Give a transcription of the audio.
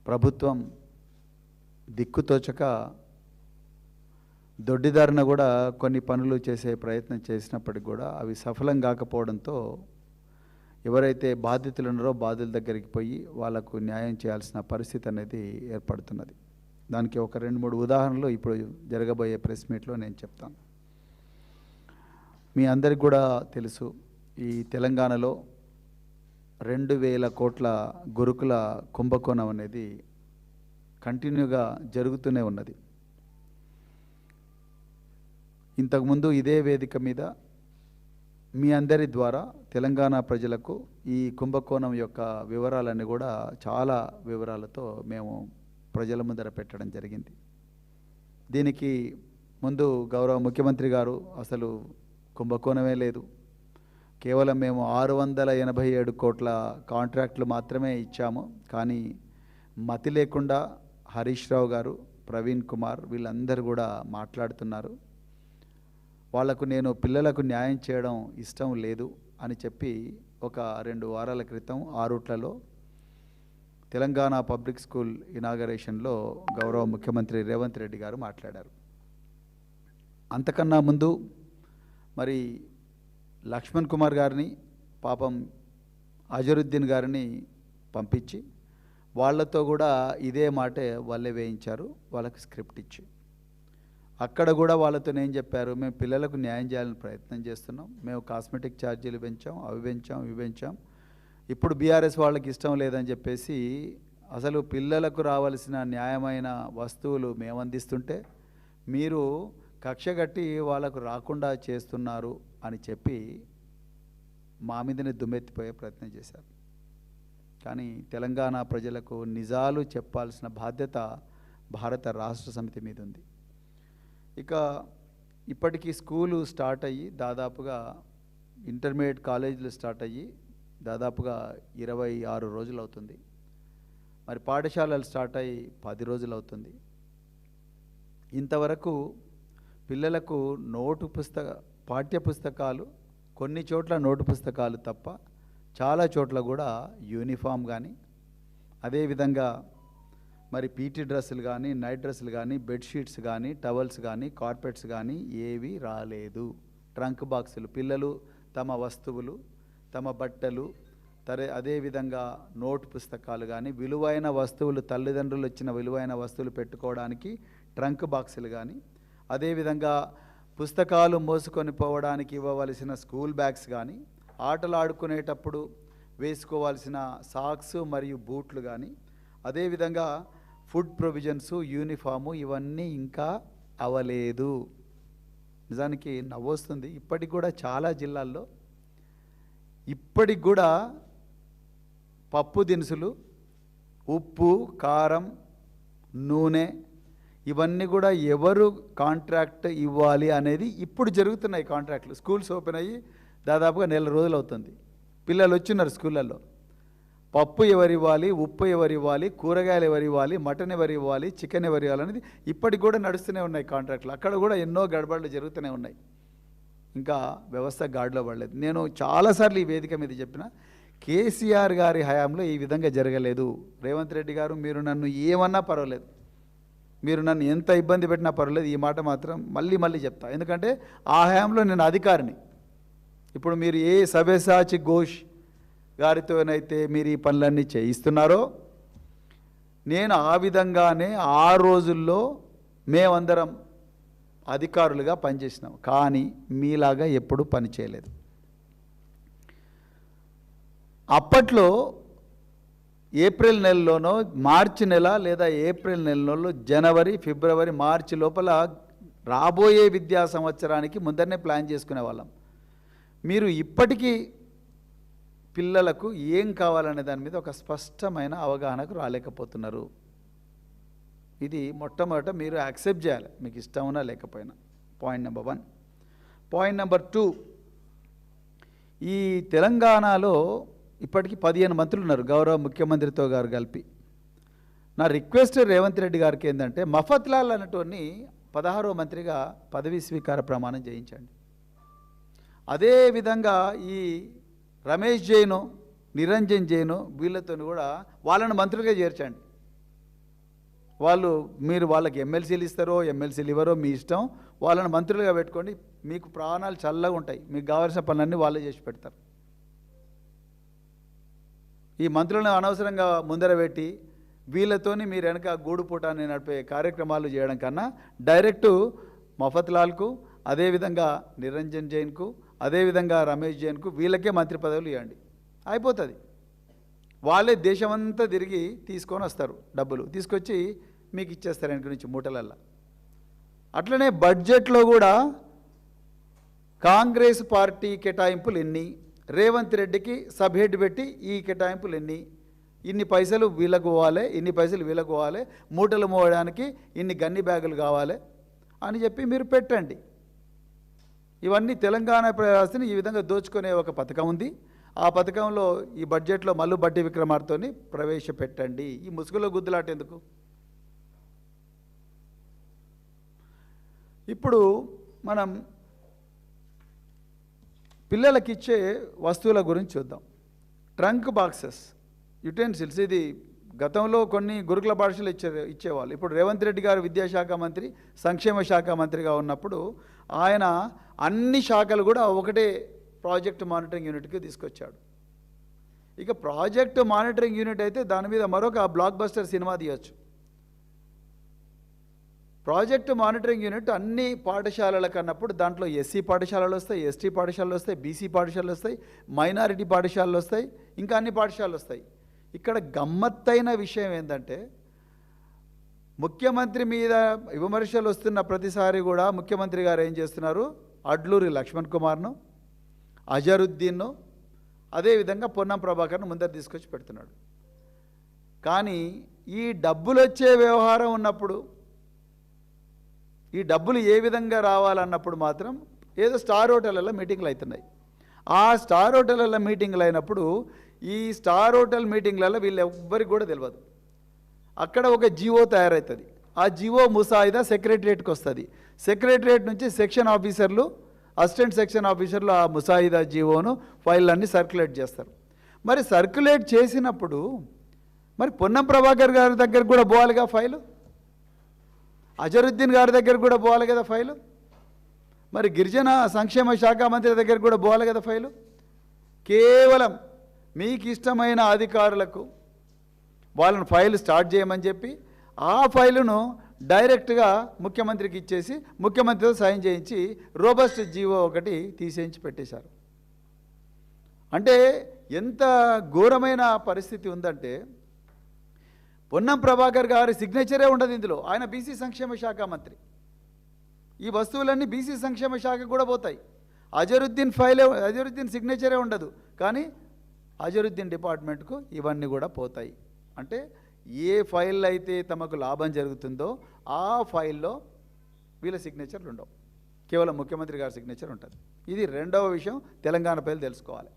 ప్రభుత్వం దిక్కుతోచక దొడ్డిదారిన కూడా కొన్ని పనులు చేసే ప్రయత్నం చేసినప్పటికి కూడా అవి సఫలం కాకపోవడంతో ఎవరైతే బాధితులు ఉన్నారో బాధితుల దగ్గరికి పోయి వాళ్ళకు న్యాయం చేయాల్సిన పరిస్థితి అనేది ఏర్పడుతున్నది. దానికి ఒక 2-3 ఉదాహరణలు ఇప్పుడు జరగబోయే ప్రెస్ మీట్లో నేను చెప్తాను. మీ అందరికి కూడా తెలుసు, ఈ తెలంగాణలో 2000 కోట్ల గురుకుల కుంభకోణం అనేది కంటిన్యూగా జరుగుతూనే ఉన్నది. ఇంతకుముందు ఇదే వేదిక మీద మీ అందరి ద్వారా తెలంగాణ ప్రజలకు ఈ కుంభకోణం యొక్క వివరాలన్నీ కూడా చాలా వివరాలతో మేము ప్రజల ముందర పెట్టడం జరిగింది. దీనికి ముందు గౌరవ ముఖ్యమంత్రి గారు అసలు కుంభకోణమే లేదు, కేవలం మేము 687 కోట్ల కాంట్రాక్టులు మాత్రమే ఇచ్చాము, కానీ మతి లేకుండా హరీష్ రావు గారు, ప్రవీణ్ కుమార్ వీళ్ళందరూ కూడా మాట్లాడుతున్నారు. వాళ్లకు నేను పిల్లలకు న్యాయం చేయడం ఇష్టం లేదు అని చెప్పి ఒక 2 వారాల క్రితం ఆరుట్లలో తెలంగాణ పబ్లిక్ స్కూల్ ఇనాగరేషన్లో గౌరవ ముఖ్యమంత్రి రేవంత్ రెడ్డి గారు మాట్లాడారు. అంతకన్నా ముందు మరి లక్ష్మణ్ కుమార్ గారిని, పాపం అజరుద్దీన్ గారిని పంపించి వాళ్ళతో కూడా ఇదే మాటే వాళ్ళే వేయించారు, వాళ్ళకి స్క్రిప్ట్ ఇచ్చి. అక్కడ కూడా వాళ్ళతో ఏం చెప్పారు, మేము పిల్లలకు న్యాయం చేయాలని ప్రయత్నం చేస్తున్నాం, మేము కాస్మెటిక్ ఛార్జీలు పెంచాం, అవి పెంచాం, ఇవి పెంచాం, ఇప్పుడు బీఆర్ఎస్ వాళ్ళకి ఇష్టం లేదని చెప్పేసి అసలు పిల్లలకు రావాల్సిన న్యాయమైన వస్తువులు మేము అందిస్తుంటే మీరు కక్ష కట్టి వాళ్ళకు రాకుండా చేస్తున్నారు అని చెప్పి మా మీదనే దుమ్మెత్తిపోయే ప్రయత్నం చేశారు. కానీ తెలంగాణ ప్రజలకు నిజాలు చెప్పాల్సిన బాధ్యత భారత రాష్ట్ర సమితి మీద ఉంది. ఇక ఇప్పటికీ స్కూలు స్టార్ట్ అయ్యి దాదాపుగా ఇంటర్మీడియట్ కాలేజీలు స్టార్ట్ అయ్యి దాదాపుగా 26 రోజులు అవుతుంది. మరి పాఠశాలలు స్టార్ట్ అయ్యి 10 రోజులు అవుతుంది. ఇంతవరకు పిల్లలకు పాఠ్య పుస్తకాలు కొన్ని చోట్ల నోటు పుస్తకాలు తప్ప చాలా చోట్ల కూడా యూనిఫామ్ కానీ, అదేవిధంగా మరి పీటీ డ్రెస్సులు కానీ, నైట్ డ్రెస్సులు కానీ, బెడ్షీట్స్ కానీ, టవల్స్ కానీ, కార్పెట్స్ కానీ ఏవి రాలేదు. ట్రంక్ బాక్సులు, పిల్లలు తమ వస్తువులు, తమ బట్టలు, అదేవిధంగా నోటు పుస్తకాలు కానీ, విలువైన వస్తువులు, తల్లిదండ్రులు ఇచ్చిన విలువైన వస్తువులు పెట్టుకోవడానికి ట్రంక్ బాక్సులు కానీ, అదేవిధంగా పుస్తకాలు మోసుకొని పోవడానికి ఇవ్వవలసిన స్కూల్ బ్యాగ్స్ కానీ, ఆటలు ఆడుకునేటప్పుడు వేసుకోవాల్సిన సాక్స్ మరియు బూట్లు కానీ, అదేవిధంగా ఫుడ్ ప్రొవిజన్స్, యూనిఫాము ఇవన్నీ ఇంకా అవ్వలేదు. నిజానికి నవ్వొస్తుంది. ఇప్పటికి కూడా చాలా జిల్లాల్లో ఇప్పటికి కూడా పప్పు దినుసులు, ఉప్పు, కారం, నూనె ఇవన్నీ కూడా ఎవరు కాంట్రాక్ట్ ఇవ్వాలి అనేది ఇప్పుడు జరుగుతున్నాయి కాంట్రాక్ట్లు. స్కూల్స్ ఓపెన్ అయ్యి దాదాపుగా 1 రోజులు అవుతుంది. పిల్లలు వచ్చినారు స్కూళ్ళల్లో. పప్పు ఎవరు ఇవ్వాలి, ఉప్పు ఎవరు ఇవ్వాలి, కూరగాయలు ఎవరు ఇవ్వాలి, మటన్ ఎవరు ఇవ్వాలి, చికెన్ ఎవరు ఇవ్వాలి అనేది ఇప్పటికి కూడా నడుస్తూనే ఉన్నాయి కాంట్రాక్ట్లు. అక్కడ కూడా ఎన్నో గడబడులు జరుగుతూనే ఉన్నాయి. ఇంకా వ్యవస్థ గాడిలో పడలేదు. నేను చాలాసార్లు ఈ వేదిక మీద చెప్పిన, కేసీఆర్ గారి హయాంలో ఈ విధంగా జరగలేదు. రేవంత్ రెడ్డి గారు, మీరు నన్ను ఏమన్నా పర్వాలేదు, మీరు నన్ను ఎంత ఇబ్బంది పెట్టినా పర్వాలేదు, ఈ మాట మాత్రం మళ్ళీ చెప్తా. ఎందుకంటే ఆ హయాంలో నేను అధికారిని. ఇప్పుడు మీరు ఏ సవ్యసాచి ఘోష్ గారితోనైతే మీరు ఈ పనులన్నీ చేయిస్తున్నారో, నేను ఆ విధంగానే ఆ రోజుల్లో మేమందరం అధికారులుగా పనిచేసినాం. కానీ మీలాగా ఎప్పుడు పని చేయలేదు. అప్పట్లో ఏప్రిల్ నెలలోనో, మార్చి నెల లేదా ఏప్రిల్ నెలలోనో, జనవరి, ఫిబ్రవరి, మార్చి లోపల రాబోయే విద్యా సంవత్సరానికి ముందరనే ప్లాన్ చేసుకునే వాళ్ళం. మీరు ఇప్పటికీ పిల్లలకు ఏం కావాలనే దాని మీద ఒక స్పష్టమైన అవగాహనకు రాలేకపోతున్నారు. ఇది మొట్టమొదట మీరు యాక్సెప్ట్ చేయాలి, మీకు ఇష్టం ఉన్నా లేకపోయినా. Point number 1. పాయింట్ నెంబర్ 2, ఈ తెలంగాణలో ఇప్పటికీ 15 మంత్రులు ఉన్నారు, గౌరవ ముఖ్యమంత్రితో గారు కలిపి. నా రిక్వెస్ట్ రేవంత్ రెడ్డి గారికి ఏంటంటే, మఫత్ లాల్ అనేటోని 16వ మంత్రిగా పదవీ స్వీకార ప్రమాణం చేయించండి. అదేవిధంగా ఈ రమేష్ జైను, నిరంజన్ జైను వీళ్ళతో కూడా వాళ్ళని మంత్రులుగా చేర్చండి. మీరు వాళ్ళకి ఎమ్మెల్సీలు ఇస్తారో ఎమ్మెల్సీలు ఇవ్వరో మీ ఇష్టం, వాళ్ళని మంత్రులుగా పెట్టుకోండి, మీకు ప్రాణాలు చల్లగా ఉంటాయి, మీకు కావాల్సిన పనులన్నీ వాళ్ళే చేసి పెడతారు. ఈ మంత్రులను అనవసరంగా ముందర పెట్టి వీళ్ళతోని మీరు వెనక గూడుపూటాన్ని నడిపే కార్యక్రమాలు చేయడం కన్నా డైరెక్టు మఫత్లాల్కు, అదేవిధంగా నిరంజన్ జైన్కు, అదేవిధంగా రమేష్ జైన్కు వీళ్ళకే మంత్రి పదవులు ఇవ్వండి, అయిపోతుంది. వాళ్ళే దేశమంతా తిరిగి తీసుకొని వస్తారు, డబ్బులు తీసుకొచ్చి మీకు ఇచ్చేస్తారు వెనక నుంచి మూటలల్లా. అట్లనే బడ్జెట్లో కూడా కాంగ్రెస్ పార్టీ కేటాయింపులు ఎన్ని, రేవంత్ రెడ్డికి సబ్ హెడ్ పెట్టి ఈ కేటాయింపులు ఎన్ని, ఇన్ని పైసలు వీళ్ళకు పోవాలి, ఇన్ని పైసలు వీళ్ళకు పోవాలి, మూటలు మోయడానికి ఇన్ని గన్ని బ్యాగులు కావాలి అని చెప్పి మీరు పెట్టండి. ఇవన్నీ తెలంగాణ ప్రజాస్తిని ఈ విధంగా దోచుకునే ఒక పథకం ఉంది. ఆ పథకంలో ఈ బడ్జెట్లో మల్లు బట్టి విక్రమార్కతోని ప్రవేశపెట్టండి. ఈ ముసుగులో గుద్దులాట ఎందుకు? ఇప్పుడు మనం పిల్లలకి ఇచ్చే వస్తువుల గురించి చూద్దాం. ట్రంక్ బాక్సెస్, యుటెన్సిల్స్, ఇది గతంలో కొన్ని గురుకుల పాఠశాలలు ఇచ్చేవాళ్ళు. ఇప్పుడు రేవంత్ రెడ్డి గారు విద్యాశాఖ మంత్రి, సంక్షేమ శాఖ మంత్రిగా ఉన్నప్పుడు ఆయన అన్ని శాఖలు కూడా ఒకటే ప్రాజెక్ట్ మానిటరింగ్ యూనిట్కి తీసుకొచ్చాడు. ఇక ప్రాజెక్ట్ మానిటరింగ్ యూనిట్ అయితే దాని మీద మరొక బ్లాక్ బస్టర్ సినిమా తీయచ్చు. ప్రాజెక్టు మానిటరింగ్ యూనిట్ అన్ని పాఠశాలలకు అన్నప్పుడు దాంట్లో ఎస్సీ పాఠశాలలు వస్తాయి, ఎస్టీ పాఠశాలలు వస్తాయి, బీసీ పాఠశాలలు వస్తాయి, మైనారిటీ పాఠశాలలు వస్తాయి, ఇంకా అన్ని పాఠశాలలు వస్తాయి. ఇక్కడ గమ్మత్తైన విషయం ఏంటంటే ముఖ్యమంత్రి మీద విమర్శలు వస్తున్న ప్రతిసారి కూడా ముఖ్యమంత్రి గారు ఏం చేస్తున్నారు, అడ్లూరి లక్ష్మణ్ కుమార్ను, అజరుద్దీన్ను, అదేవిధంగా పొన్నం ప్రభాకర్ను ముందర తీసుకొచ్చి పెడుతున్నాడు. కానీ ఈ డబ్బులు వచ్చే వ్యవహారం ఉన్నప్పుడు, ఈ డబ్బులు ఏ విధంగా రావాలన్నప్పుడు మాత్రం ఏదో స్టార్ హోటళ్ళల్లో మీటింగ్లు అవుతున్నాయి. ఆ స్టార్ హోటళ్ళల్లో మీటింగ్లు అయినప్పుడు ఈ స్టార్ హోటల్ మీటింగ్లలో వీళ్ళు ఎవ్వరికి కూడా తెలియదు. అక్కడ ఒక జీవో తయారవుతుంది. ఆ జీవో ముసాయిదా సెక్రటరియట్కి వస్తుంది. సెక్రటరియట్ నుంచి సెక్షన్ ఆఫీసర్లు, అసిస్టెంట్ సెక్షన్ ఆఫీసర్లు ఆ ముసాయిదా జీవోను ఫైళ్ళన్నీ సర్క్యులేట్ చేస్తారు. మరి సర్క్యులేట్ చేసినప్పుడు మరి పొన్నం ప్రభాకర్ గారి దగ్గర కూడా పోవాలిగా ఫైలు, అజరుద్దీన్ గారి దగ్గర కూడా పోవాలి కదా ఫైలు, మరి గిరిజన సంక్షేమ శాఖ మంత్రి దగ్గర కూడా పోవాలి కదా ఫైలు. కేవలం మీకు ఇష్టమైన అధికారులకు వాళ్ళని ఫైల్ స్టార్ట్ చేయమని చెప్పి ఆ ఫైలును డైరెక్ట్గా ముఖ్యమంత్రికి ఇచ్చేసి ముఖ్యమంత్రితో సైన్ చేయించి రోబస్ట్ జీవో ఒకటి తీసేయించి పెట్టేశారు. అంటే ఎంత ఘోరమైన పరిస్థితి ఉందంటే పొన్నం ప్రభాకర్ గారి సిగ్నేచరే ఉండదు ఇందులో. ఆయన బీసీ సంక్షేమ శాఖ మంత్రి. ఈ వస్తువులన్నీ బీసీ సంక్షేమ శాఖకు కూడా పోతాయి. అజరుద్దీన్ సిగ్నేచరే ఉండదు, కానీ అజరుద్దీన్ డిపార్ట్మెంట్కు ఇవన్నీ కూడా పోతాయి. అంటే ఏ ఫైల్ అయితే తమకు లాభం జరుగుతుందో ఆ ఫైల్లో వీళ్ళ సిగ్నేచర్లు ఉండవు, కేవలం ముఖ్యమంత్రి గారి సిగ్నేచర్ ఉంటుంది. ఇది రెండవ విషయం తెలంగాణ ప్రజలు తెలుసుకోవాలి.